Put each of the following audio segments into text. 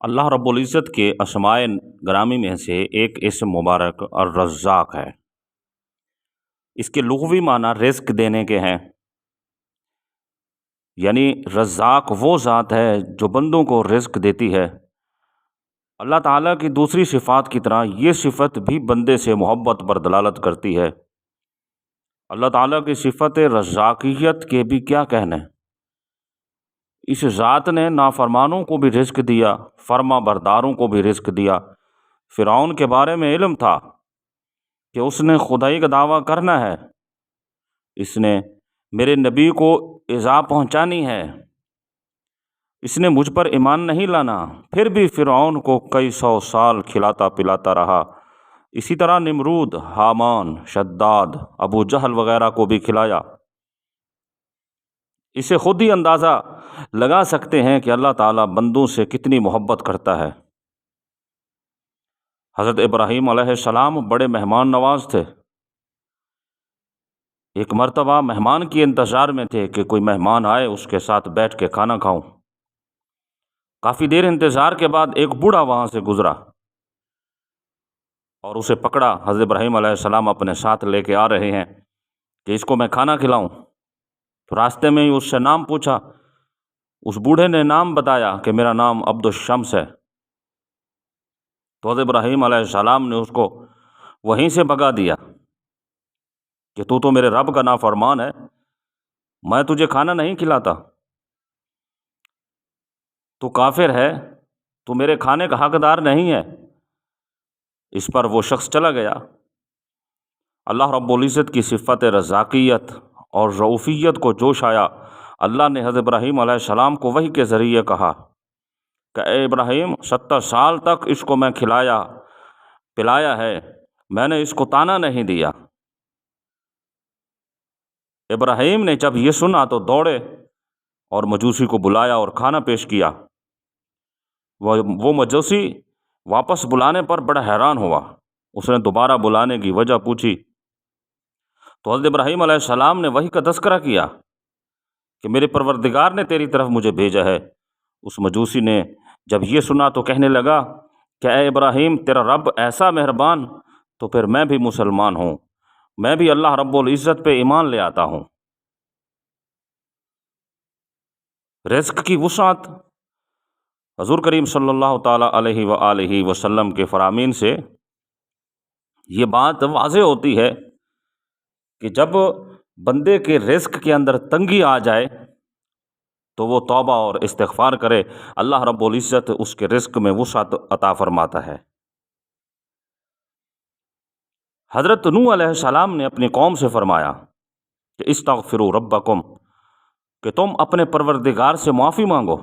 اللہ رب العزت کے اسماء گرامی میں سے ایک اسم مبارک الرزاق ہے۔ اس کے لغوی معنی رزق دینے کے ہیں، یعنی رزاق وہ ذات ہے جو بندوں کو رزق دیتی ہے۔ اللہ تعالیٰ کی دوسری صفات کی طرح یہ صفت بھی بندے سے محبت پر دلالت کرتی ہے۔ اللہ تعالیٰ کی صفت رزاقیت کے بھی کیا کہنے، اس ذات نے نافرمانوں کو بھی رزق دیا، فرما برداروں کو بھی رزق دیا۔ فرعون کے بارے میں علم تھا کہ اس نے خدائی کا دعویٰ کرنا ہے، اس نے میرے نبی کو ایذا پہنچانی ہے، اس نے مجھ پر ایمان نہیں لانا، پھر بھی فرعون کو کئی سو سال کھلاتا پلاتا رہا۔ اسی طرح نمرود، حامان، شداد، ابو جہل وغیرہ کو بھی کھلایا۔ اسے خود ہی اندازہ لگا سکتے ہیں کہ اللہ تعالیٰ بندوں سے کتنی محبت کرتا ہے۔ حضرت ابراہیم علیہ السلام بڑے مہمان نواز تھے۔ ایک مرتبہ مہمان کے انتظار میں تھے کہ کوئی مہمان آئے، اس کے ساتھ بیٹھ کے کھانا کھاؤں۔ کافی دیر انتظار کے بعد ایک بوڑھا وہاں سے گزرا اور اسے پکڑا۔ حضرت ابراہیم علیہ السلام اپنے ساتھ لے کے آ رہے ہیں کہ اس کو میں کھانا کھلاؤں، تو راستے میں ہی اس سے نام پوچھا۔ اس بوڑھے نے نام بتایا کہ میرا نام عبد الشمس ہے۔ تو حضرت ابراہیم علیہ السلام نے اس کو وہیں سے بھگا دیا کہ تو میرے رب کا نافرمان ہے، میں تجھے کھانا نہیں کھلاتا، تو کافر ہے، تو میرے کھانے کا حقدار نہیں ہے۔ اس پر وہ شخص چلا گیا۔ اللہ رب العزت کی صفت رزاقیت اور رؤوفیت کو جوش آیا۔ اللہ نے حضرت ابراہیم علیہ السلام کو وحی کے ذریعے کہا کہ اے ابراہیم، 70 سال تک اس کو میں کھلایا پلایا ہے، میں نے اس کو طعنہ نہیں دیا۔ ابراہیم نے جب یہ سنا تو دوڑے اور مجوسی کو بلایا اور کھانا پیش کیا۔ وہ مجوسی واپس بلانے پر بڑا حیران ہوا۔ اس نے دوبارہ بلانے کی وجہ پوچھی تو حضرت ابراہیم علیہ السلام نے وحی کا تذکرہ کیا کہ میرے پروردگار نے تیری طرف مجھے بھیجا ہے۔ اس مجوسی نے جب یہ سنا تو کہنے لگا کہ اے ابراہیم، تیرا رب ایسا مہربان، تو پھر میں بھی مسلمان ہوں، میں بھی اللہ رب العزت پہ ایمان لے آتا ہوں۔ رزق کی وسعت حضور کریم صلی اللہ تعالیٰ علیہ وآلہ وسلم کے فرامین سے یہ بات واضح ہوتی ہے کہ جب بندے کے رزق کے اندر تنگی آ جائے تو وہ توبہ اور استغفار کرے، اللہ رب العزت اس کے رزق میں وسعت عطا فرماتا ہے۔ حضرت نوح علیہ السلام نے اپنی قوم سے فرمایا کہ استغفروا ربکم، کہ تم اپنے پروردگار سے معافی مانگو،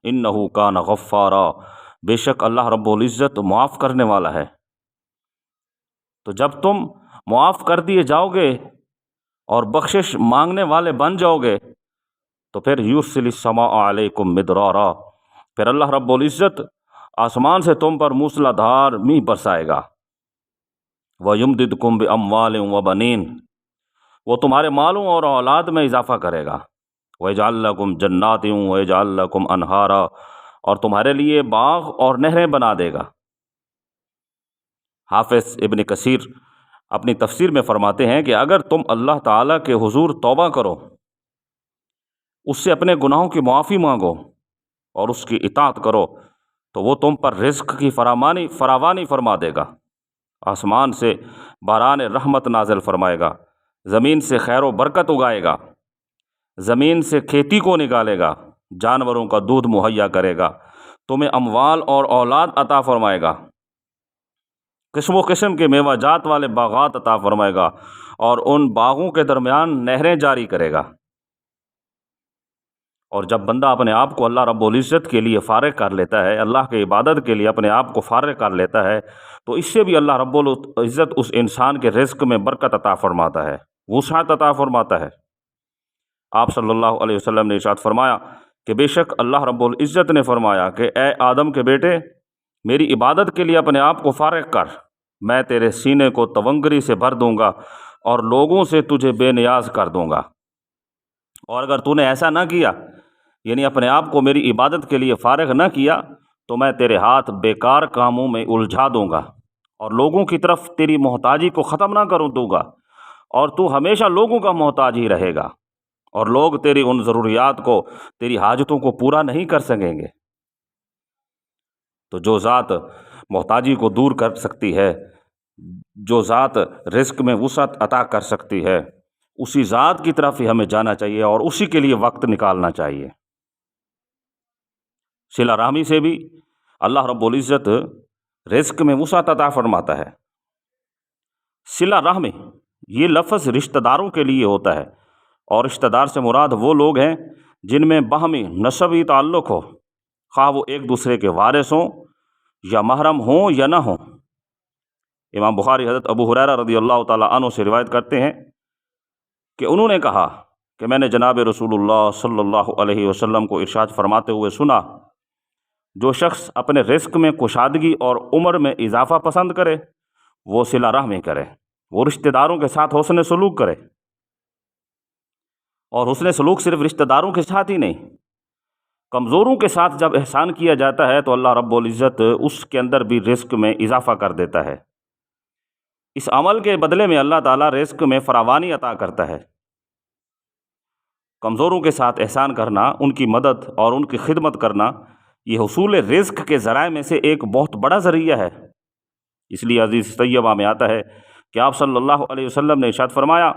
انہ کان غفارا، بے شک اللہ رب العزت معاف کرنے والا ہے۔ تو جب تم معاف کر دیے جاؤ گے اور بخشش مانگنے والے بن جاؤ گے تو پھر یرسل السماء علیکم مدرارا، پھر اللہ رب العزت آسمان سے تم پر موسلا دھار میਂہ برسائے گا۔ وَيُمْدِدْكُمْ بِأَمْوَالٍ وَبَنِينَ، وہ تمہارے مالوں اور اولاد میں اضافہ کرے گا۔ وَيَجْعَلْ لَكُمْ جَنَّاتٍ وَيَجْعَلْ لَكُمْ أَنْهَارًا، اور تمہارے لیے باغ اور نہریں بنا دے گا۔ حافظ ابن کثیر اپنی تفسیر میں فرماتے ہیں کہ اگر تم اللہ تعالیٰ کے حضور توبہ کرو، اس سے اپنے گناہوں کی معافی مانگو اور اس کی اطاعت کرو، تو وہ تم پر رزق کی فراوانی فرما دے گا۔ آسمان سے باران رحمت نازل فرمائے گا، زمین سے خیر و برکت اگائے گا، زمین سے کھیتی کو نکالے گا، جانوروں کا دودھ مہیا کرے گا، تمہیں اموال اور اولاد عطا فرمائے گا، قسم و قسم کے میوہ جات والے باغات عطا فرمائے گا، اور ان باغوں کے درمیان نہریں جاری کرے گا۔ اور جب بندہ اپنے آپ کو اللہ رب العزت کے لیے فارغ کر لیتا ہے، اللہ کی عبادت کے لیے اپنے آپ کو فارغ کر لیتا ہے، تو اس سے بھی اللہ رب العزت اس انسان کے رزق میں برکت عطا فرماتا ہے، وسعت عطا فرماتا ہے۔ آپ صلی اللہ علیہ وسلم نے ارشاد فرمایا کہ بے شک اللہ رب العزت نے فرمایا کہ اے آدم کے بیٹے، میری عبادت کے لیے اپنے آپ کو فارغ کر، میں تیرے سینے کو تونگری سے بھر دوں گا اور لوگوں سے تجھے بے نیاز کر دوں گا۔ اور اگر تو نے ایسا نہ کیا، یعنی اپنے آپ کو میری عبادت کے لیے فارغ نہ کیا، تو میں تیرے ہاتھ بیکار کاموں میں الجھا دوں گا اور لوگوں کی طرف تیری محتاجی کو ختم نہ کروں دوں گا، اور تو ہمیشہ لوگوں کا محتاج ہی رہے گا، اور لوگ تیری ان ضروریات کو، تیری حاجتوں کو پورا نہیں کر سکیں گے۔ تو جو ذات محتاجی کو دور کر سکتی ہے، جو ذات رزق میں وسعت عطا کر سکتی ہے، اسی ذات کی طرف ہی ہمیں جانا چاہیے اور اسی کے لیے وقت نکالنا چاہیے۔ صلہ رحمی سے بھی اللہ رب العزت رزق میں وسعت عطا فرماتا ہے۔ صلہ رحمی یہ لفظ رشتہ داروں کے لیے ہوتا ہے، اور رشتہ دار سے مراد وہ لوگ ہیں جن میں باہمی نسبی تعلق ہو، خواہ وہ ایک دوسرے کے وارث ہوں یا محرم ہوں یا نہ ہوں۔ امام بخاری حضرت ابو ہریرہ رضی اللہ تعالیٰ عنہ سے روایت کرتے ہیں کہ انہوں نے کہا کہ میں نے جناب رسول اللہ صلی اللہ علیہ وسلم کو ارشاد فرماتے ہوئے سنا، جو شخص اپنے رزق میں کشادگی اور عمر میں اضافہ پسند کرے وہ صلہ رحمی کرے، وہ رشتہ داروں کے ساتھ حسن سلوک کرے۔ اور حسن سلوک صرف رشتہ داروں کے ساتھ ہی نہیں، کمزوروں کے ساتھ جب احسان کیا جاتا ہے تو اللہ رب العزت اس کے اندر بھی رزق میں اضافہ کر دیتا ہے۔ اس عمل کے بدلے میں اللہ تعالیٰ رزق میں فراوانی عطا کرتا ہے۔ کمزوروں کے ساتھ احسان کرنا، ان کی مدد اور ان کی خدمت کرنا، یہ حصول رزق کے ذرائع میں سے ایک بہت بڑا ذریعہ ہے۔ اس لیے حدیث طیبہ میں آتا ہے کہ آپ صلی اللہ علیہ وسلم نے ارشاد فرمایا،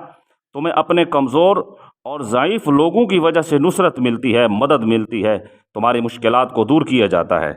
تمہیں اپنے کمزور اور ضعیف لوگوں کی وجہ سے نصرت ملتی ہے، مدد ملتی ہے، تمہاری مشکلات کو دور کیا جاتا ہے۔